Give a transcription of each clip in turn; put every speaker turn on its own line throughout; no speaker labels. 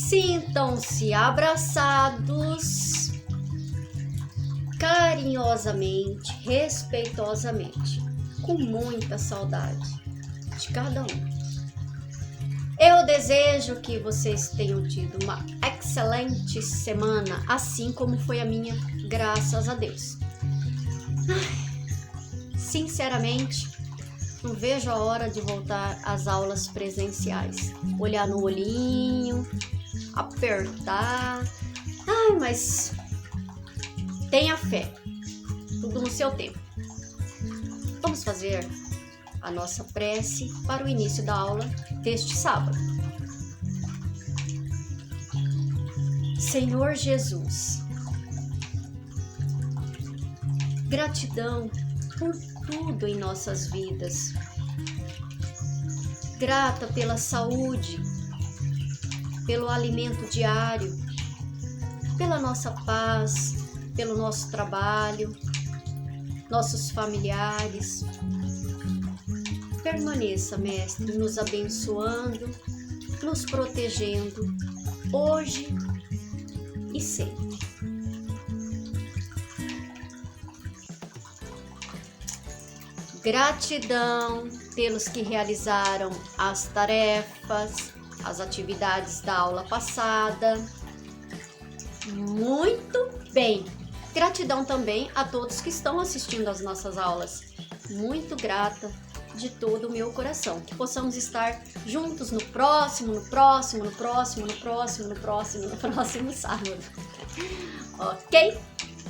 Sintam-se abraçados carinhosamente, respeitosamente, com muita saudade de cada um. Eu desejo que vocês tenham tido uma excelente semana, assim como foi a minha, graças a Deus. Sinceramente, não vejo a hora de voltar às aulas presenciais. Olhar no olhinho, apertar. Mas tenha fé, tudo no seu tempo. Vamos fazer a nossa prece para o início da aula deste sábado. Senhor Jesus, gratidão por tudo em nossas vidas. Grata pela saúde, pelo alimento diário, pela nossa paz, pelo nosso trabalho, nossos familiares. Permaneça, Mestre, nos abençoando, nos protegendo, hoje e sempre. Gratidão pelos que realizaram as tarefas, as atividades da aula passada. Muito bem! Gratidão também a todos que estão assistindo às nossas aulas. Muito grata de todo o meu coração. Que possamos estar juntos no próximo sábado. Ok?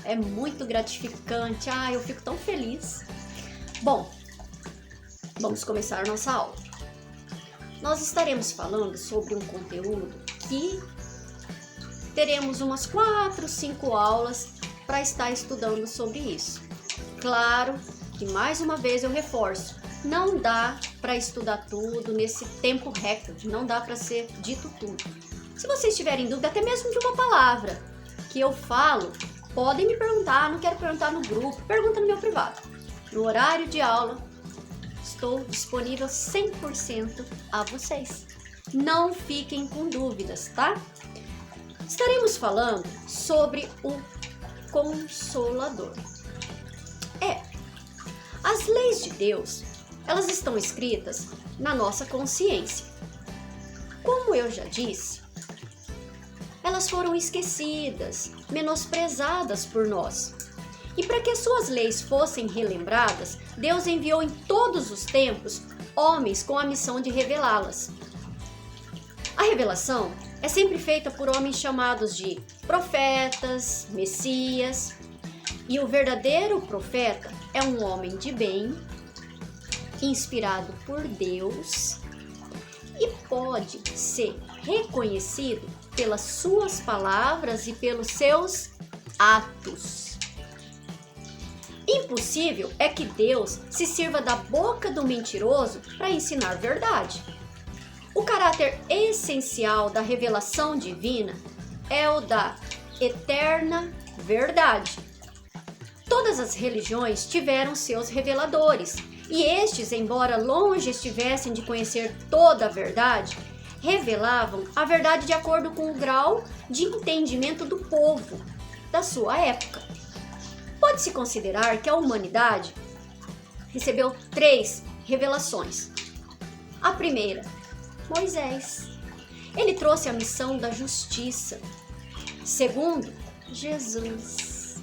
É muito gratificante. Eu fico tão feliz. Bom, vamos começar a nossa aula. Nós estaremos falando sobre um conteúdo que teremos umas 4, 5 aulas para estar estudando sobre isso. Claro que, mais uma vez, eu reforço, não dá para estudar tudo nesse tempo recorde, não dá para ser dito tudo. Se vocês tiverem dúvida, até mesmo de uma palavra que eu falo, podem me perguntar, não quero perguntar no grupo, pergunta no meu privado. No horário de aula, estou disponível 100% a vocês. Não fiquem com dúvidas, tá? Estaremos falando sobre o Consolador. As leis de Deus, elas estão escritas na nossa consciência. Como eu já disse, elas foram esquecidas, menosprezadas por nós. E para que as suas leis fossem relembradas, Deus enviou em todos os tempos homens com a missão de revelá-las. A revelação é sempre feita por homens chamados de profetas, messias, e o verdadeiro profeta é um homem de bem, inspirado por Deus, e pode ser reconhecido pelas suas palavras e pelos seus atos. Impossível é que Deus se sirva da boca do mentiroso para ensinar verdade. O caráter essencial da revelação divina é o da eterna verdade. Todas as religiões tiveram seus reveladores, e estes, embora longe estivessem de conhecer toda a verdade, revelavam a verdade de acordo com o grau de entendimento do povo da sua época. Pode-se considerar que a humanidade recebeu 3 revelações. A primeira, Moisés. Ele trouxe a missão da justiça. Segundo, Jesus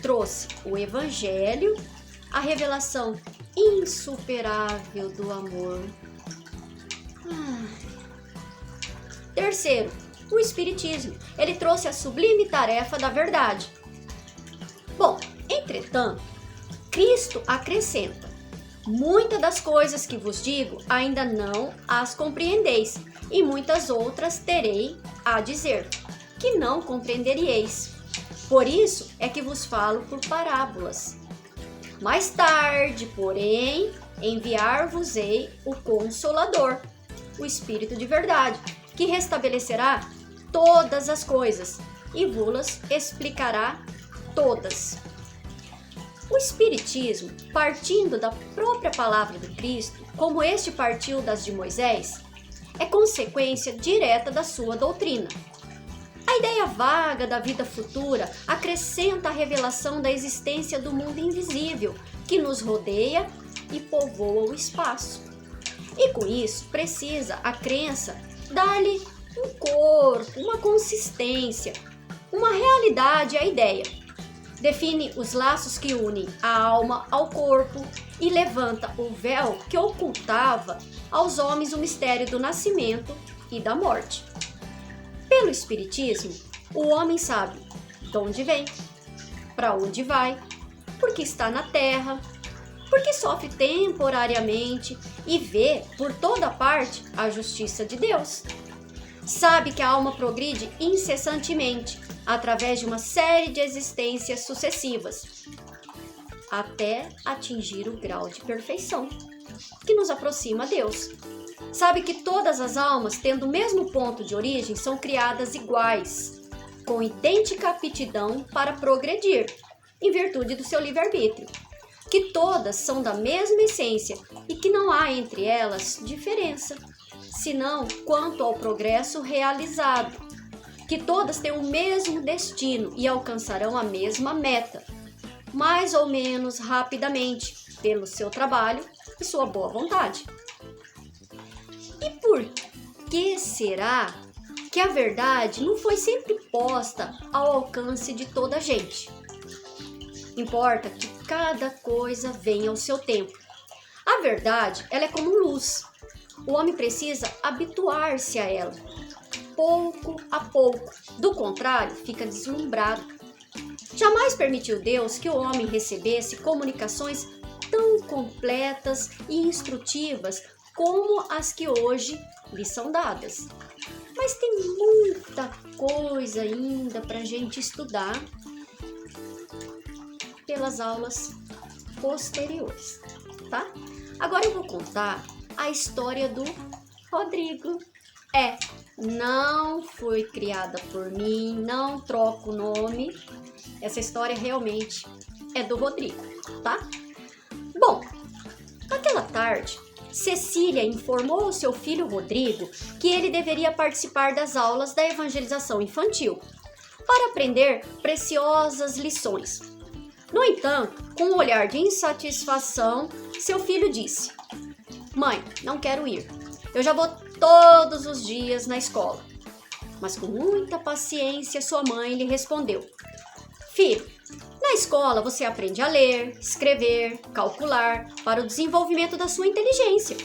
trouxe o Evangelho, a revelação insuperável do amor. Terceiro, o Espiritismo. Ele trouxe a sublime tarefa da verdade. Bom, entretanto, Cristo acrescenta: muitas das coisas que vos digo ainda não as compreendeis, e muitas outras terei a dizer, que não compreenderíeis. Por isso é que vos falo por parábolas. Mais tarde, porém, enviar-vos-ei o Consolador, o Espírito de verdade, que restabelecerá todas as coisas e vos-las explicará todas. O Espiritismo, partindo da própria palavra de Cristo, como este partiu das de Moisés, é consequência direta da sua doutrina. A ideia vaga da vida futura acrescenta a revelação da existência do mundo invisível que nos rodeia e povoa o espaço. E com isso, precisa a crença dar-lhe um corpo, uma consistência, uma realidade à ideia. Define os laços que unem a alma ao corpo e levanta o véu que ocultava aos homens o mistério do nascimento e da morte. Pelo Espiritismo, o homem sabe de onde vem, para onde vai, por que está na Terra, por que sofre temporariamente e vê por toda parte a justiça de Deus. Sabe que a alma progride incessantemente através de uma série de existências sucessivas, até atingir o grau de perfeição, que nos aproxima a Deus. Sabe que todas as almas, tendo o mesmo ponto de origem, são criadas iguais, com idêntica aptidão para progredir, em virtude do seu livre-arbítrio. Que todas são da mesma essência e que não há entre elas diferença, senão quanto ao progresso realizado. Que todas têm o mesmo destino e alcançarão a mesma meta, mais ou menos rapidamente, pelo seu trabalho e sua boa vontade. E por que será que a verdade não foi sempre posta ao alcance de toda a gente? Importa que cada coisa venha ao seu tempo. A verdade, ela é como luz. O homem precisa habituar-se a ela, pouco a pouco. Do contrário, fica deslumbrado. Jamais permitiu Deus que o homem recebesse comunicações tão completas e instrutivas como as que hoje lhe são dadas. Mas tem muita coisa ainda para a gente estudar pelas aulas posteriores, tá? Agora eu vou contar a história do Rodrigo. Não foi criada por mim, não troco o nome. Essa história realmente é do Rodrigo, tá? Bom, naquela tarde, Cecília informou ao seu filho Rodrigo que ele deveria participar das aulas da evangelização infantil para aprender preciosas lições. No entanto, com um olhar de insatisfação, seu filho disse: "Mãe, não quero ir. Eu já vou todos os dias na escola." Mas com muita paciência, sua mãe lhe respondeu: "Filho, na escola você aprende a ler, escrever, calcular para o desenvolvimento da sua inteligência.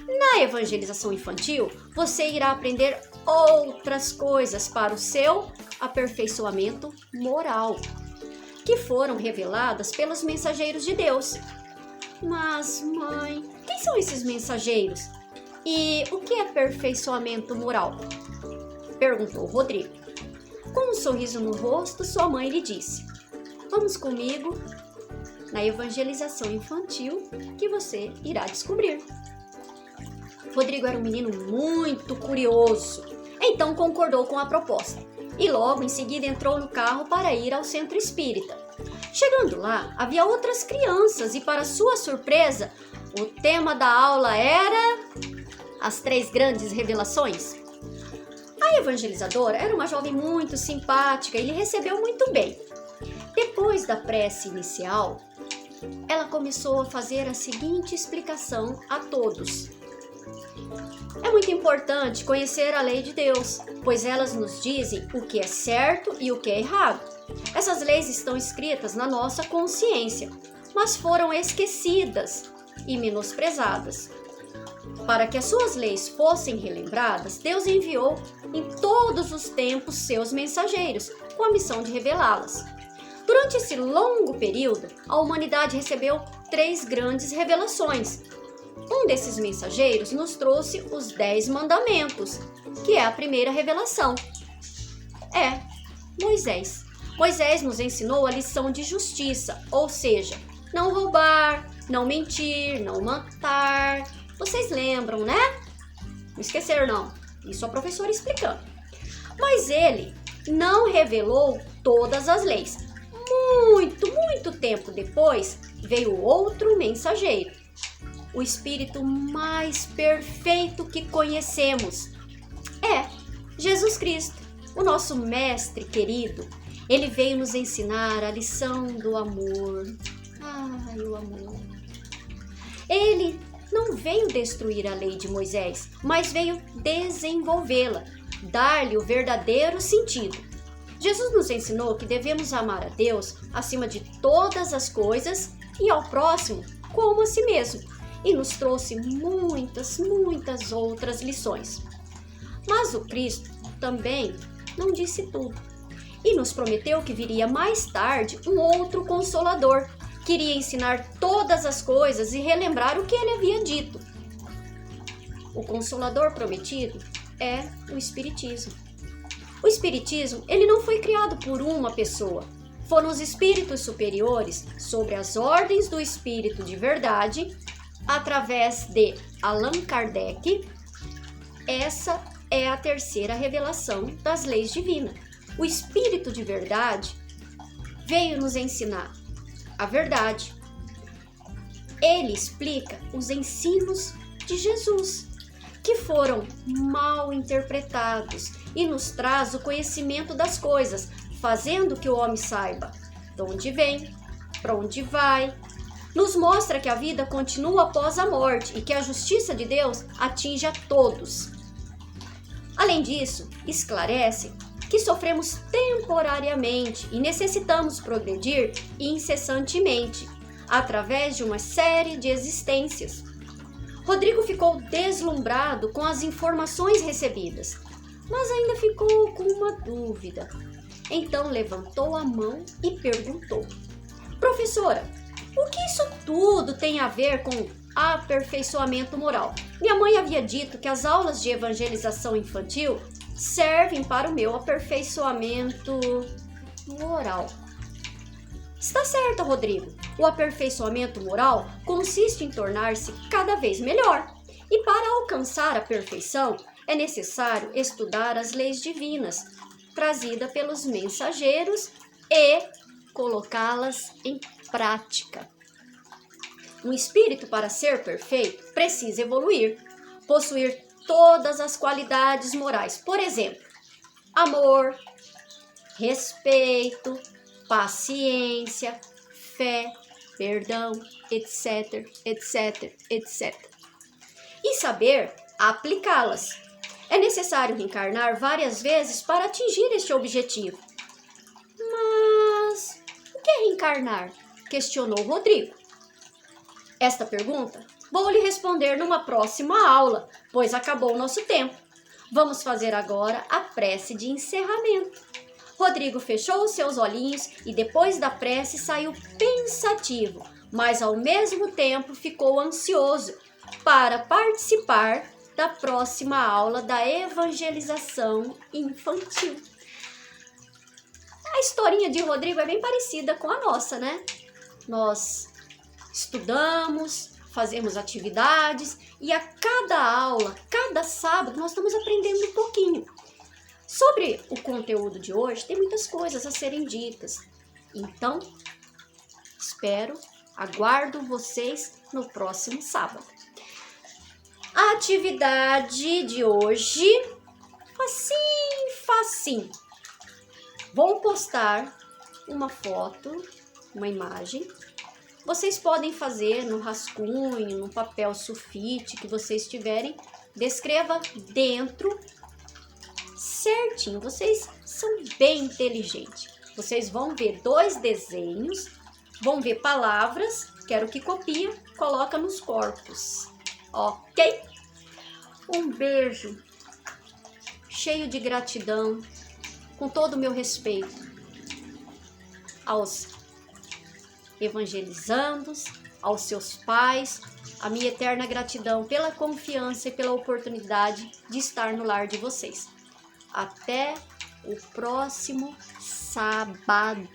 Na evangelização infantil, você irá aprender outras coisas para o seu aperfeiçoamento moral, que foram reveladas pelos mensageiros de Deus." "Mas, mãe, quem são esses mensageiros? E o que é aperfeiçoamento moral?" perguntou Rodrigo. Com um sorriso no rosto, sua mãe lhe disse: "Vamos comigo na evangelização infantil que você irá descobrir." Rodrigo era um menino muito curioso, então concordou com a proposta e logo em seguida entrou no carro para ir ao centro espírita. Chegando lá, havia outras crianças e, para sua surpresa, o tema da aula era as 3 grandes revelações. A evangelizadora era uma jovem muito simpática e lhe recebeu muito bem. Depois da prece inicial, ela começou a fazer a seguinte explicação a todos: "É muito importante conhecer a lei de Deus, pois elas nos dizem o que é certo e o que é errado. Essas leis estão escritas na nossa consciência, mas foram esquecidas e menosprezadas. Para que as suas leis fossem relembradas, Deus enviou em todos os tempos seus mensageiros com a missão de revelá-las. Durante esse longo período, a humanidade recebeu 3 grandes revelações. Um desses mensageiros nos trouxe os 10 mandamentos, que é a primeira revelação. Moisés. Moisés nos ensinou a lição de justiça, ou seja, não roubar, não mentir, não matar. Vocês lembram, né? Não esqueceram, não. Isso a professora explicando. Mas ele não revelou todas as leis. Muito tempo depois, veio outro mensageiro. o Espírito mais perfeito que conhecemos. É Jesus Cristo, o nosso mestre querido. Ele veio nos ensinar a lição do amor. Ai, o amor. Ele não veio destruir a lei de Moisés, mas veio desenvolvê-la, dar-lhe o verdadeiro sentido. Jesus nos ensinou que devemos amar a Deus acima de todas as coisas e ao próximo como a si mesmo, e nos trouxe muitas outras lições. Mas o Cristo também não disse tudo, e nos prometeu que viria mais tarde um outro Consolador, que iria ensinar todas as coisas e relembrar o que ele havia dito. O Consolador prometido é o Espiritismo. O Espiritismo, ele não foi criado por uma pessoa. Foram os espíritos superiores, sobre as ordens do Espírito de Verdade, através de Allan Kardec. Essa é a terceira revelação das leis divinas. O Espírito de Verdade veio nos ensinar a verdade. Ele explica os ensinos de Jesus, que foram mal interpretados, e nos traz o conhecimento das coisas, fazendo que o homem saiba de onde vem, para onde vai. Nos mostra que a vida continua após a morte e que a justiça de Deus atinge a todos. Além disso, esclarece que sofremos temporariamente e necessitamos progredir incessantemente, através de uma série de existências. Rodrigo ficou deslumbrado com as informações recebidas, mas ainda ficou com uma dúvida. Então levantou a mão e perguntou: professora, o que isso tudo tem a ver com aperfeiçoamento moral? Minha mãe havia dito que as aulas de evangelização infantil servem para o meu aperfeiçoamento moral. Está certo, Rodrigo. O aperfeiçoamento moral consiste em tornar-se cada vez melhor. E para alcançar a perfeição, é necessário estudar as leis divinas, trazidas pelos mensageiros, e colocá-las em prática. Um espírito, para ser perfeito, precisa evoluir, possuir todas as qualidades morais. Por exemplo, amor, respeito, paciência, fé, perdão, etc, etc, etc. E saber aplicá-las. É necessário reencarnar várias vezes para atingir este objetivo. Mas o que é reencarnar? Questionou Rodrigo. Esta pergunta vou lhe responder numa próxima aula, pois acabou o nosso tempo. Vamos fazer agora a prece de encerramento. Rodrigo fechou os seus olhinhos e depois da prece saiu pensativo, mas ao mesmo tempo ficou ansioso para participar da próxima aula da evangelização infantil. A historinha de Rodrigo é bem parecida com a nossa, né? Nós estudamos, fazemos atividades e a cada aula, cada sábado, nós estamos aprendendo um pouquinho. Sobre o conteúdo de hoje, tem muitas coisas a serem ditas. Então, aguardo vocês no próximo sábado. A atividade de hoje, facinho. Vou postar uma foto, uma imagem. Vocês podem fazer no rascunho, no papel sulfite que vocês tiverem. Descreva dentro certinho. Vocês são bem inteligentes. Vocês vão ver 2 desenhos, vão ver palavras, quero que copia, coloca nos corpos. Ok? Um beijo cheio de gratidão, com todo o meu respeito aos evangelizandos, aos seus pais, a minha eterna gratidão pela confiança e pela oportunidade de estar no lar de vocês. Até o próximo sábado.